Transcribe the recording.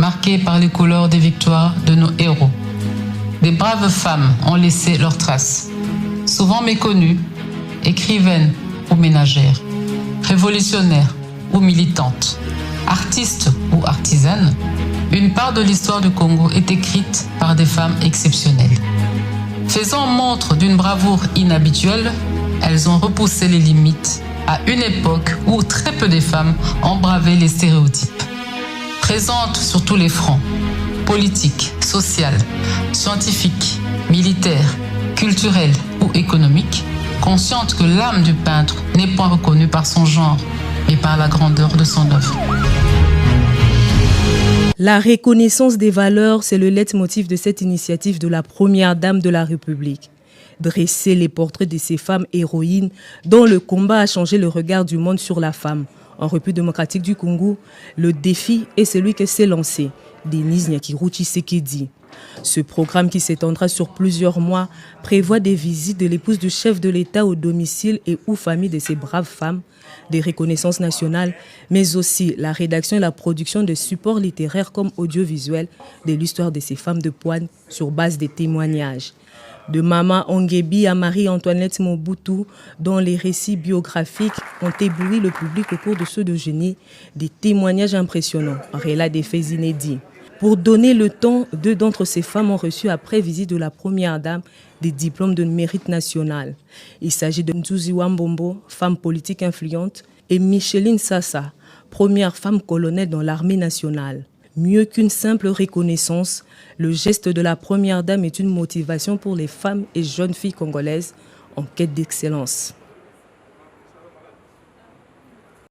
marquée par les couleurs des victoires de nos héros. Des braves femmes ont laissé leurs traces, souvent méconnues, écrivaines ou ménagères, révolutionnaires ou militantes, artistes ou artisanes. Une part de l'histoire du Congo est écrite par des femmes exceptionnelles. Faisant montre d'une bravoure inhabituelle, elles ont repoussé les limites à une époque où très peu de femmes ont bravé les stéréotypes. Présentes sur tous les fronts, politiques, sociaux, scientifiques, militaires, culturels ou économiques, conscientes que l'âme du peintre n'est point reconnue par son genre, mais par la grandeur de son œuvre. La reconnaissance des valeurs, c'est le leitmotiv de cette initiative de la Première Dame de la République. Dresser les portraits de ces femmes héroïnes dont le combat a changé le regard du monde sur la femme. En République démocratique du Congo, le défi est celui que s'est lancé Denise Nyakirou Tshisekedi. Ce programme qui s'étendra sur plusieurs mois prévoit des visites de l'épouse du chef de l'État au domicile et aux familles de ces braves femmes, des reconnaissances nationales, mais aussi la rédaction et la production de supports littéraires comme audiovisuels de l'histoire de ces femmes de poigne sur base des témoignages. De Mama Ongebi à Marie-Antoinette Mobutu, dont les récits biographiques ont ébloui le public au cours de ce déjeuner, des témoignages impressionnants, relats des faits inédits. Pour donner le ton, 2 d'entre ces femmes ont reçu après visite de la Première Dame des diplômes de mérite national. Il s'agit de Nzuzi Wambombo, femme politique influente, et Micheline Sassa, première femme colonel dans l'armée nationale. Mieux qu'une simple reconnaissance, le geste de la Première Dame est une motivation pour les femmes et jeunes filles congolaises en quête d'excellence.